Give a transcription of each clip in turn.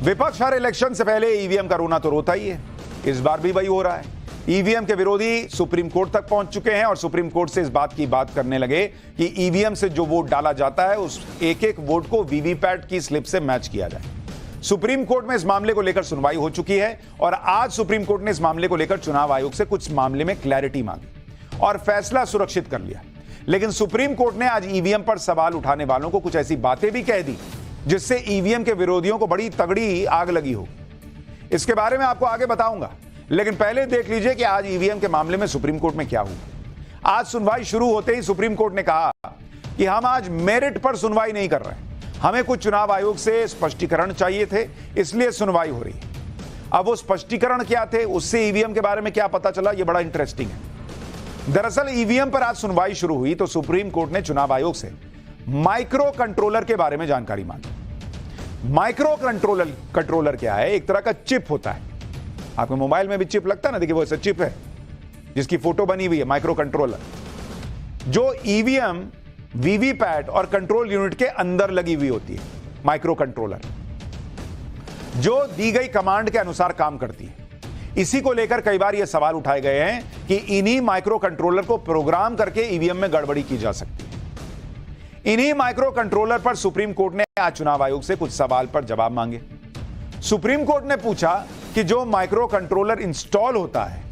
विपक्ष हर इलेक्शन से पहले ईवीएम का रोना तो रोता ही है। इस बार भी वही हो रहा है। ईवीएम के विरोधी सुप्रीम कोर्ट तक पहुंच चुके हैं और सुप्रीम कोर्ट से इस बात की बात करने लगे कि ईवीएम से जो वोट डाला जाता है उस एक एक वोट को वीवीपैट की स्लिप से मैच किया जाए। सुप्रीम कोर्ट में इस मामले को लेकर सुनवाई हो चुकी है और आज सुप्रीम कोर्ट ने इस मामले को लेकर चुनाव आयोग से कुछ मामले में क्लैरिटी मांगी और फैसला सुरक्षित कर लिया। लेकिन सुप्रीम कोर्ट ने आज ईवीएम पर सवाल उठाने वालों को कुछ ऐसी बातें भी कह दी जिससे ईवीएम के विरोधियों को बड़ी तगड़ी आग लगी हो। इसके बारे में आपको आगे बताऊंगा, लेकिन पहले देख लीजिए कि आज ईवीएम के मामले में सुप्रीम कोर्ट में क्या हुआ। आज सुनवाई शुरू होते ही सुप्रीम कोर्ट ने कहा कि हम आज मेरिट पर सुनवाई नहीं कर रहे हैं, हमें कुछ चुनाव आयोग से स्पष्टीकरण चाहिए थे, इसलिए सुनवाई हो रही है। अब वो स्पष्टीकरण क्या थे, उससे ईवीएम के बारे में क्या पता चला, यह बड़ा इंटरेस्टिंग है। दरअसल ईवीएम पर आज सुनवाई शुरू हुई तो सुप्रीम कोर्ट ने चुनाव आयोग से माइक्रो कंट्रोलर के बारे में जानकारी मांगी। माइक्रो कंट्रोलर क्या है? एक तरह का चिप होता है। आपके मोबाइल में भी चिप लगता है ना, देखिए वो ऐसा चिप है जिसकी फोटो बनी हुई है, माइक्रो कंट्रोलर, जो ईवीएम, वीवीपैट और कंट्रोल यूनिट के अंदर लगी हुई होती है। माइक्रो कंट्रोलर जो दी गई कमांड के अनुसार काम करती है। इसी को लेकर कई बार यह सवाल उठाए गए हैं कि इन्हीं माइक्रो कंट्रोलर को प्रोग्राम करके ईवीएम में गड़बड़ी की जा सकती है। इन्हीं माइक्रो कंट्रोलर पर सुप्रीम कोर्ट ने आज चुनाव आयोग से कुछ सवाल पर जवाब मांगे। सुप्रीम कोर्ट ने पूछा कि जो माइक्रो कंट्रोलर इंस्टॉल होता है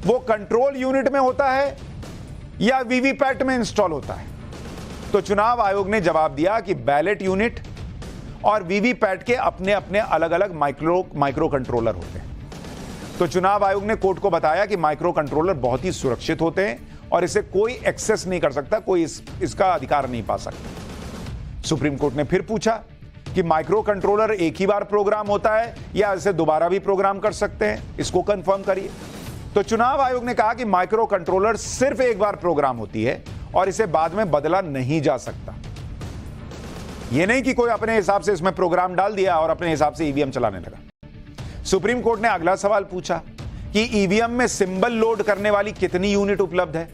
वो कंट्रोल यूनिट में होता है या वीवीपैट में इंस्टॉल होता है। तो चुनाव आयोग ने जवाब दिया कि बैलेट यूनिट और वीवीपैट के अपने अपने अलग अलग माइक्रो कंट्रोलर होते हैं। तो चुनाव आयोग ने कोर्ट को बताया कि माइक्रो कंट्रोलर बहुत ही सुरक्षित होते हैं और इसे कोई एक्सेस नहीं कर सकता, कोई इसका अधिकार नहीं पा सकता। सुप्रीम कोर्ट ने फिर पूछा कि माइक्रो कंट्रोलर एक ही बार प्रोग्राम होता है या इसे दोबारा भी प्रोग्राम कर सकते हैं, इसको कंफर्म करिए। तो चुनाव आयोग ने कहा कि माइक्रो कंट्रोलर सिर्फ एक बार प्रोग्राम होती है और इसे बाद में बदला नहीं जा सकता। यह नहीं कि कोई अपने हिसाब से इसमें प्रोग्राम डाल दिया और अपने हिसाब से ईवीएम चलाने लगा। सुप्रीम कोर्ट ने अगला सवाल पूछा कि ईवीएम में सिंबल लोड करने वाली कितनी यूनिट उपलब्ध है।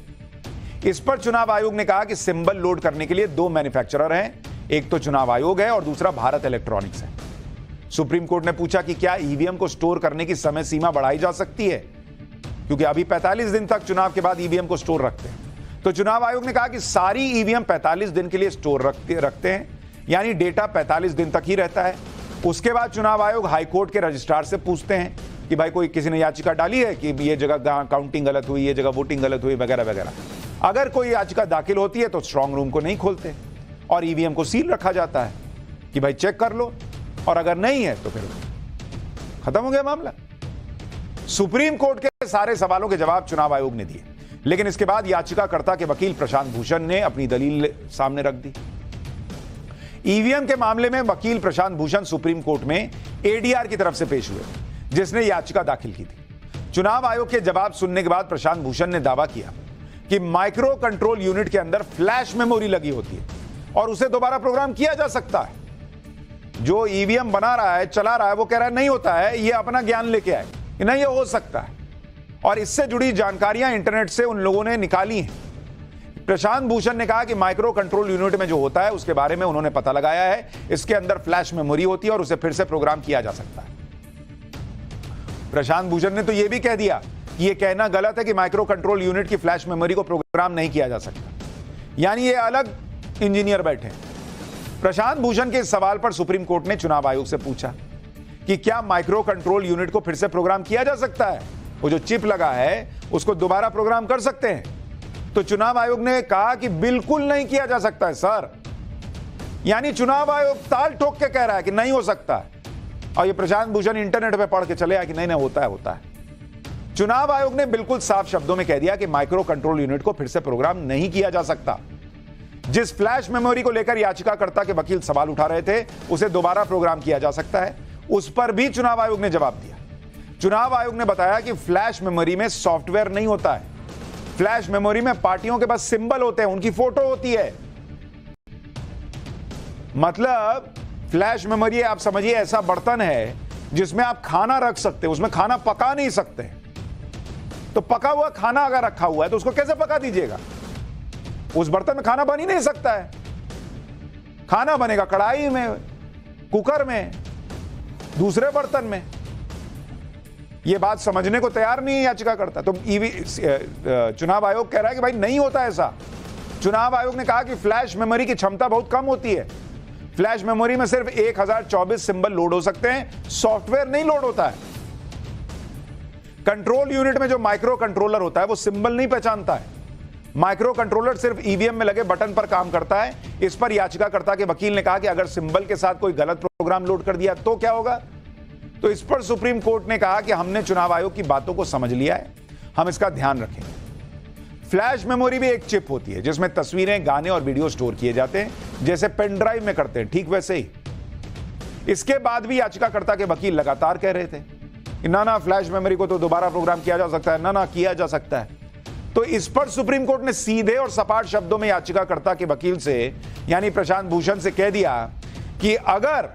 इस पर चुनाव आयोग ने कहा कि सिंबल लोड करने के लिए दो मैन्युफैक्चरर हैं, एक तो चुनाव आयोग है और दूसरा भारत इलेक्ट्रॉनिक्स है। सुप्रीम कोर्ट ने पूछा कि क्या ईवीएम को स्टोर करने की समय सीमा बढ़ाई जा सकती है, क्योंकि अभी 45 दिन तक चुनाव के बाद ईवीएम को स्टोर रखते हैं। तो चुनाव आयोग ने कहा कि सारी ईवीएम 45 दिन के लिए स्टोर रखते हैं, यानी डेटा 45 दिन तक ही रहता है। उसके बाद चुनाव आयोग हाईकोर्ट के रजिस्ट्रार से पूछते हैं कि भाई कोई किसी ने याचिका डाली है कि ये जगह काउंटिंग गलत हुई, ये जगह वोटिंग गलत हुई, वगैरह वगैरह। अगर कोई याचिका दाखिल होती है तो स्ट्रांग रूम को नहीं खोलते और ईवीएम को सील रखा जाता है कि भाई चेक कर लो, और अगर नहीं है तो फिर खत्म हो गया मामला। सुप्रीम कोर्ट के सारे सवालों के जवाब चुनाव आयोग ने दिए, लेकिन इसके बाद याचिकाकर्ता के वकील प्रशांत भूषण ने अपनी दलील सामने रख दी। ईवीएम के मामले में वकील प्रशांत भूषण सुप्रीम कोर्ट में एडीआर की तरफ से पेश हुए, जिसने याचिका दाखिल की थी। चुनाव आयोग के जवाब सुनने के बाद प्रशांत भूषण ने दावा किया कि माइक्रो कंट्रोल यूनिट के अंदर फ्लैश मेमोरी लगी होती है और उसे दोबारा प्रोग्राम किया जा सकता है। जो ईवीएम बना रहा है, चला रहा है, वो कह रहा है नहीं होता है, ये अपना ज्ञान लेके आए कि नहीं, ये हो सकता है। और इससे जुड़ी जानकारियां इंटरनेट से उन लोगों ने निकाली हैं। प्रशांत भूषण ने कहा कि माइक्रो कंट्रोल यूनिट में जो होता है उसके बारे में उन्होंने पता लगाया है, इसके अंदर फ्लैश मेमोरी होती है और उसे फिर से प्रोग्राम किया जा सकता है। प्रशांत भूषण ने तो यह भी कह दिया कि यह कहना गलत है कि माइक्रो कंट्रोल यूनिट की फ्लैश मेमोरी को प्रोग्राम नहीं किया जा सकता, यानी ये अलग इंजीनियर बैठे। प्रशांत भूषण के इस सवाल पर सुप्रीम कोर्ट ने चुनाव आयोग से पूछा कि क्या माइक्रो कंट्रोल यूनिट को फिर से प्रोग्राम किया जा सकता है, वो जो चिप लगा है उसको दोबारा प्रोग्राम कर सकते हैं। तो चुनाव आयोग ने कहा कि बिल्कुल नहीं किया जा सकता है सर, यानी चुनाव आयोग ताल ठोक के कह रहा है कि नहीं हो सकता है, और ये प्रशांत भूषण इंटरनेट पे पढ़ के चले आए कि नहीं नहीं होता है। चुनाव आयोग ने बिल्कुल साफ शब्दों में कह दिया कि माइक्रो कंट्रोल यूनिट को फिर से प्रोग्राम नहीं किया जा सकता। जिस फ्लैश मेमोरी को लेकर याचिकाकर्ता के वकील सवाल उठा रहे थे उसे दोबारा प्रोग्राम किया जा सकता है, उस पर भी चुनाव आयोग ने जवाब दिया। चुनाव आयोग ने बताया कि फ्लैश मेमोरी में सॉफ्टवेयर नहीं होता है, फ्लैश मेमोरी में पार्टियों के पास सिंबल होते हैं, उनकी फोटो होती है। मतलब फ्लैश मेमोरी आप समझिए ऐसा बर्तन है जिसमें आप खाना रख सकते हैं, उसमें खाना पका नहीं सकते। तो पका हुआ खाना अगर रखा हुआ है तो उसको कैसे पका दीजिएगा? उस बर्तन में खाना बन ही नहीं सकता है। खाना बनेगा कढ़ाई में, कुकर में, दूसरे बर्तन में। यह बात समझने को तैयार नहीं है याचिकाकर्ता। तो चुनाव आयोग कह रहा है कि भाई नहीं होता ऐसा। चुनाव आयोग ने कहा कि फ्लैश मेमोरी की क्षमता बहुत कम होती है। फ्लैश मेमोरी में सिर्फ 1024 सिंबल लोड हो सकते हैं, सॉफ्टवेयर नहीं लोड होता है। कंट्रोल यूनिट में जो माइक्रो कंट्रोलर होता है वो सिंबल नहीं पहचानता है। माइक्रो कंट्रोलर सिर्फ ईवीएम में लगे बटन पर काम करता है। इस पर याचिकाकर्ता के वकील ने कहा कि अगर सिंबल के साथ कोई गलत प्रोग्राम लोड कर दिया तो क्या होगा। तो इस पर सुप्रीम कोर्ट ने कहा कि हमने चुनाव आयोग की बातों को समझ लिया है, हम इसका ध्यान रखेंगे। फ्लैश मेमोरी भी एक चिप होती है जिसमें तस्वीरें, गाने और वीडियो स्टोर किए जाते हैं, जैसे पेन ड्राइव में करते हैं, ठीक वैसे ही। इसके बाद भी याचिकाकर्ता के वकील लगातार कह रहे थे कि ना फ्लैश मेमोरी को तो दोबारा प्रोग्राम किया जा सकता है, ना किया जा सकता है। तो इस पर सुप्रीम कोर्ट ने सीधे और सपाट शब्दों में याचिकाकर्ता के वकील से यानी प्रशांत भूषण से कह दिया कि अगर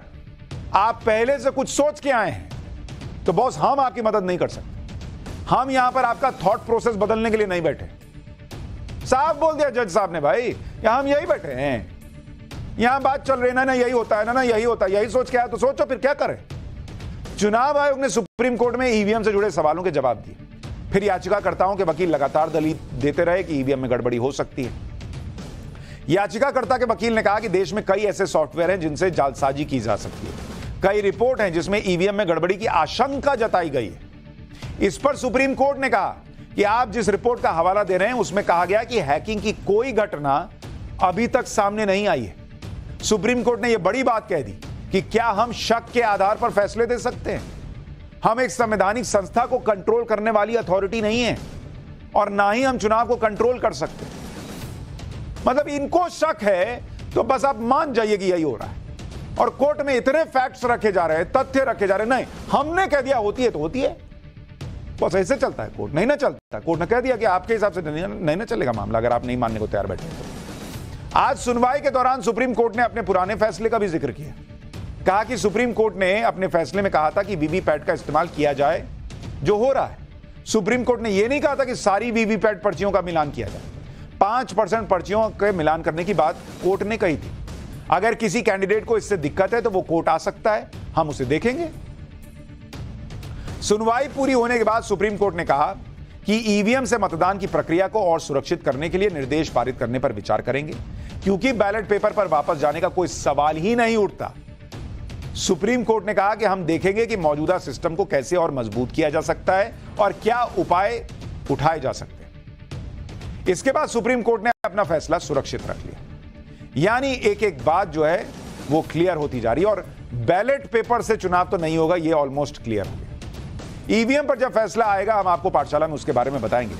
आप पहले से कुछ सोच के आए हैं तो बॉस हम आपकी मदद नहीं कर सकते। हम यहां पर आपका थॉट प्रोसेस बदलने के लिए नहीं बैठे। साफ बोल दिया जज साहब ने, भाई यहां हम यही बैठे हैं, यहां बात चल रही ना यही होता है, ना यही होता है, यही सोच के आया तो सोचो फिर क्या करें। चुनाव आयोग ने सुप्रीम कोर्ट में ईवीएम से जुड़े सवालों के जवाब दिए। फिर याचिकाकर्ताओं के वकील लगातार दलील देते रहे कि ईवीएम में गड़बड़ी हो सकती है। याचिकाकर्ता के वकील ने कहा कि देश में कई ऐसे सॉफ्टवेयर हैं जिनसे जालसाजी की जा सकती है। कई रिपोर्ट हैं जिसमें ईवीएम में गड़बड़ी की आशंका जताई गई है। इस पर सुप्रीम कोर्ट ने कहा कि आप जिस रिपोर्ट का हवाला दे रहे हैं उसमें कहा गया कि हैकिंग की कोई घटना अभी तक सामने नहीं आई है। सुप्रीम कोर्ट ने यह बड़ी बात कह दी कि क्या हम शक के आधार पर फैसले दे सकते हैं। हम एक संवैधानिक संस्था को कंट्रोल करने वाली अथॉरिटी नहीं है और ना ही हम चुनाव को कंट्रोल कर सकते। मतलब इनको शक है तो बस आप मान जाइए कि यही हो रहा है। और कोर्ट में इतने फैक्ट्स रखे जा रहे हैं, तथ्य रखे जा रहे हैं, नहीं हमने कह दिया होती है तो होती है, बस ऐसे चलता है। कोर्ट नहीं ना चलता। कोर्ट ने कह दिया कि आपके हिसाब से नहीं ना चलेगा मामला, अगर आप नहीं मानने को तैयार बैठे तो। आज सुनवाई के दौरान सुप्रीम कोर्ट ने अपने पुराने फैसले का भी जिक्र किया। कहा कि सुप्रीम कोर्ट ने अपने फैसले में कहा था कि वीवीपैट का इस्तेमाल किया जाए, जो हो रहा है। सुप्रीम कोर्ट ने यह नहीं कहा था कि सारी वीवीपैट पर्चियों का मिलान किया जाए। 5% पर्चियों के मिलान करने की बात कोर्ट ने कही थी। अगर किसी कैंडिडेट को इससे दिक्कत है तो वो कोर्ट आ सकता है, हम उसे देखेंगे। सुनवाई पूरी होने के बाद सुप्रीम कोर्ट ने कहा कि ईवीएम से मतदान की प्रक्रिया को और सुरक्षित करने के लिए निर्देश पारित करने पर विचार करेंगे, क्योंकि बैलेट पेपर पर वापस जाने का कोई सवाल ही नहीं उठता। सुप्रीम कोर्ट ने कहा कि हम देखेंगे कि मौजूदा सिस्टम को कैसे और मजबूत किया जा सकता है और क्या उपाय उठाए जा सकते हैं। इसके बाद सुप्रीम कोर्ट ने अपना फैसला सुरक्षित रख लिया। यानी एक एक बात जो है वो क्लियर होती जा रही है और बैलेट पेपर से चुनाव तो नहीं होगा, ये ऑलमोस्ट क्लियर हो गया। ईवीएम पर जब फैसला आएगा हम आपको पाठशाला में उसके बारे में बताएंगे।